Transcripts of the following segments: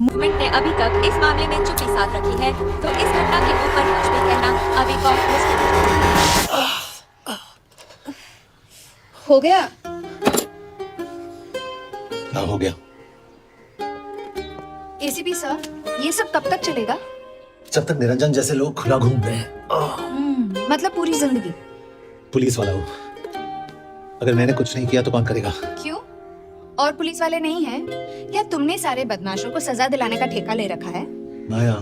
Movement ने अभी तक इस मामले में चुप्पी साध रखी है, तो इस घटना के ऊपर कुछ भी कहना अभी और मुश्किल हो गया। हाँ हो गया। एसीपी सर, ये सब कब तक चलेगा? जब तक निरंजन जैसे लोग खुला घूम रहे हैं। मतलब पूरी जिंदगी? पुलिस वाला हो, अगर मैंने कुछ नहीं किया तो कौन करेगा? क्यों? और पुलिस वाले नहीं हैं? क्या तुमने सारे बदमाशों को सजा दिलाने का ठेका ले रखा है? माया,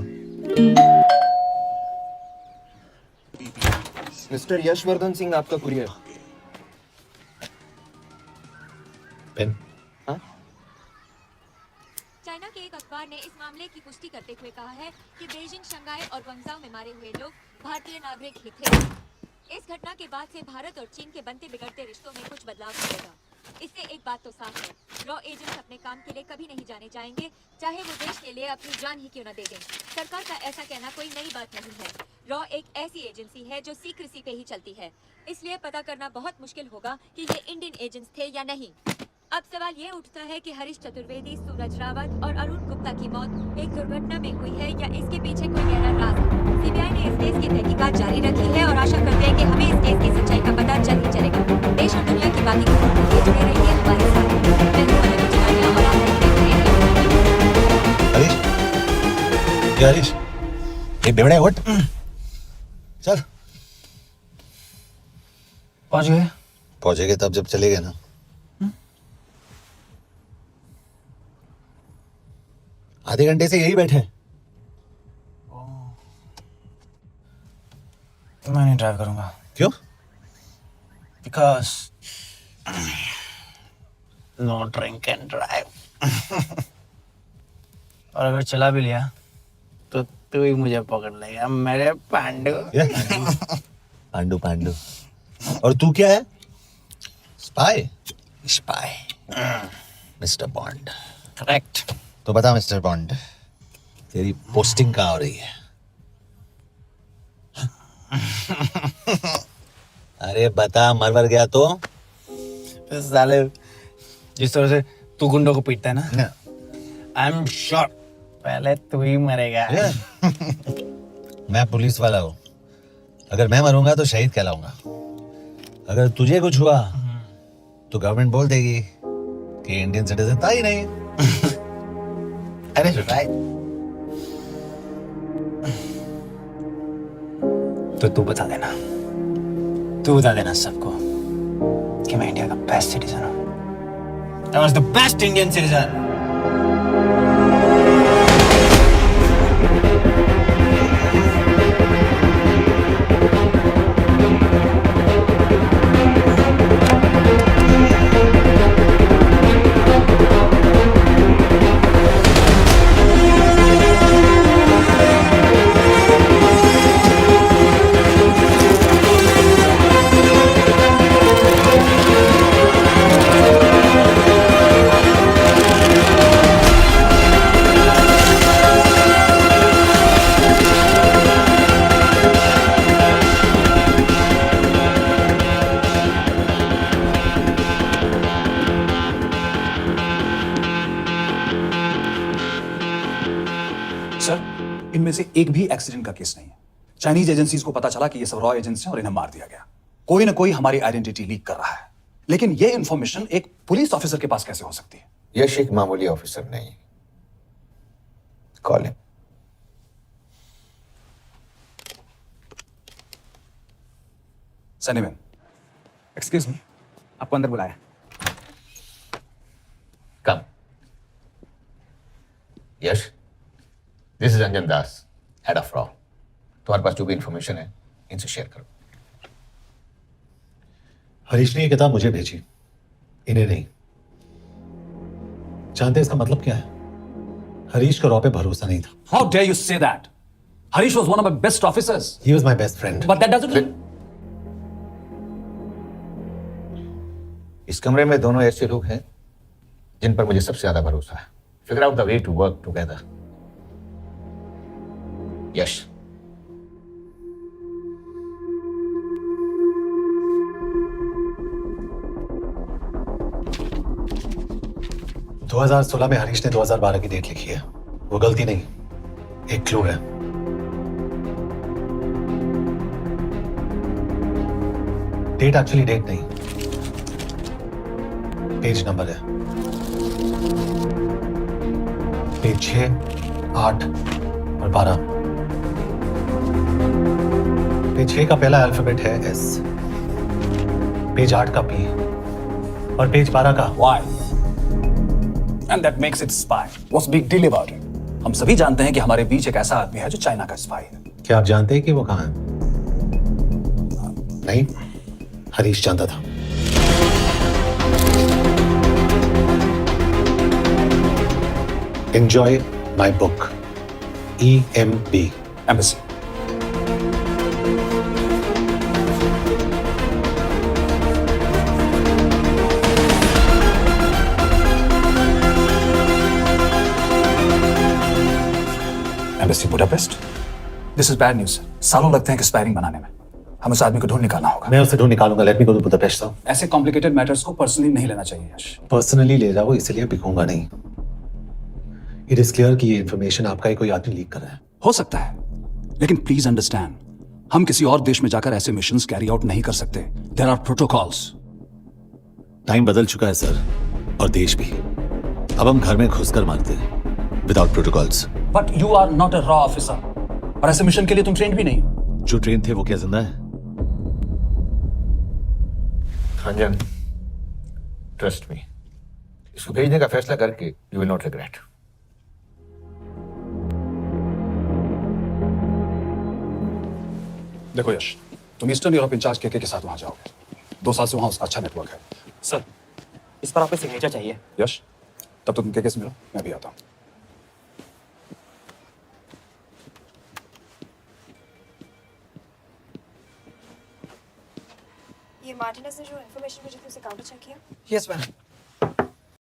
मिस्टर यशवर्धन सिंह, आपका कुरियर। पेन। चाइना के एक अखबार ने इस मामले की पुष्टि करते हुए कहा है कि बीजिंग, शंघाई और ग्वांगझाओ में मारे हुए लोग भारतीय नागरिक ही थे। इस घटना के बाद से भारत और चीन के बनते बिगड़ते रिश्तों में कुछ बदलाव आएगा। इससे एक बात तो साफ है, रॉ एजेंट्स अपने काम के लिए कभी नहीं जाने जाएंगे, चाहे वो देश के लिए अपनी जान ही क्यों न दे दें। सरकार का ऐसा कहना कोई नई बात नहीं है। रॉ एक ऐसी एजेंसी है जो सीक्रेसी पे ही चलती है, इसलिए पता करना बहुत मुश्किल होगा कि ये इंडियन एजेंट्स थे या नहीं। अब सवाल ये उठता है कि हरीश चतुर्वेदी, सूरज रावत और अरुण गुप्ता की मौत एक दुर्घटना में हुई है या इसके पीछे कोई गहरा राज है। सीबीआई ने इस केस की तहकीकात जारी रखी है और आशा करते हैं कि हमें इस केस की सच्चाई का पता जल्द ही चलेगा। देश और दुनिया की बातें खबरों के लिए जुड़े रहिए हमारे साथ। मैं हूं पल्लवी चौरसिया और आप देख रहे हैं हरीश, ये हरीश, ये बेवड़े उठ, चल। पहुंच गए? पहुंचेंगे तब जब चलेंगे ना। आधे घंटे से यही बैठे हैं। मैं नहीं ड्राइव करूंगा। क्यों? Because no drink and drive. और अगर चला भी लिया तो तू ही मुझे पकड़ लेगा, मेरे पांडु। पांडु पांडु। और तू क्या है? Spy? Spy. Mister bond. Correct. तो बता मिस्टर बॉन्ड, तेरी पोस्टिंग कहाँ हो रही है? अरे बता, मर गया तो? साले, जिस तरह से तू गुंडों को पीटता है ना, आई एम श्योर पहले तू ही मरेगा। मैं पुलिस वाला हूँ, अगर मैं मरूंगा तो शहीद कहलाऊंगा। अगर तुझे कुछ हुआ तो गवर्नमेंट बोल देगी कि इंडियन सिटीजन था ही नहीं। अरे राइट। तो तू बता देना सबको कि मैं इंडिया का बेस्ट सिटीजन हूँ। I was the best Indian citizen. Sir, इनमें से एक भी एक्सीडेंट का केस नहीं है। चाइनीज एजेंसीज को पता चला कि ये सब रॉ एजेंट्स हैं और इन्हें मार दिया गया। कोई ना कोई हमारी आइडेंटिटी लीक कर रहा है, लेकिन ये इंफॉर्मेशन एक पुलिस ऑफिसर के पास कैसे हो सकती है? यश एक मामूली ऑफिसर नहीं। Call him. Sunny ma'am, excuse me, आपको अंदर बुलाया। Come. Yash, this is Anjan Das, head of रॉ। तुम्हारे पास जो भी इंफॉर्मेशन है इनसे शेयर करो। हरीश ने ये किताब मुझे भेजी, इन्हें नहीं। जानते हैं इसका मतलब क्या है? हरीश का रॉ पे भरोसा नहीं था। How dare you say that? Harish was one of my best officers. He was my best friend. But that doesn't. इस कमरे में दोनों ऐसे लोग हैं जिन पर मुझे सबसे ज्यादा भरोसा है। Figure out the way to work together. Yash, 2016 में हरीश ने 2012 की डेट लिखी है। वो गलती नहीं, एक क्लू है। डेट एक्चुअली डेट नहीं, पेज नंबर है। पेज 6, 8 और 12। पेज 6 का पहला अल्फाबेट है S, पेज 8 का P और पेज 12 का Why? And that makes it spy. What's big deal about it? हम सभी जानते हैं कि हमारे बीच एक ऐसा आदमी है जो चाइना का स्पाई है। क्या आप जानते हैं कि वो कहाँ है? नहीं, हरीश जानता था। Enjoy my book. EMB. Embassy. Embassy Budapest. This is bad news. सालों लगते हैं कि स्पायरिंग बनाने में। हम उस आदमी को ढूंढ निकालना होगा। मैं उसे ढूंढ निकालूंगा। Let me go to Budapest. ऐसे कॉम्प्लिकेटेड मैटर्स को पर्सनली नहीं लेना चाहिए यश। पर्सनली ले जाओ, इसलिए बिकूंगा नहीं। इट इज क्लियर कि ये इन्फॉर्मेशन आपका ही कोई आदमी लीक कर रहा है। हो सकता है, लेकिन प्लीज अंडरस्टैंड, हम किसी और देश में जाकर ऐसे मिशंस कैरी आउट नहीं कर सकते। There are protocols. टाइम बदल चुका है सर, और देश भी। अब हम घर में घुसकर मारते हैं without protocols. But you are not a रॉ ऑफिसर, और ऐसे मिशन के लिए तुम ट्रेन भी नहीं हो। जो ट्रेन थे वो क्या जिंदा है? रंजन, ट्रस्ट मी, इसको भेजने का फैसला करके यू विल नॉट रिग्रेट। देखो यश, तुम ईस्टर्न यूरोप इंचार्ज के साथ वहां जाओगे। 2 साल से वहां उसका अच्छा नेटवर्क है। सर, इस पर आपका सिग्नेचर चाहिए। यश, तब तो तुम के से मिलो, मैं भी आता हूं। ये मार्टिनेज ने जो इन्फॉर्मेशन मुझे तुमसे काउंटर चेक किया। Yes ma'am.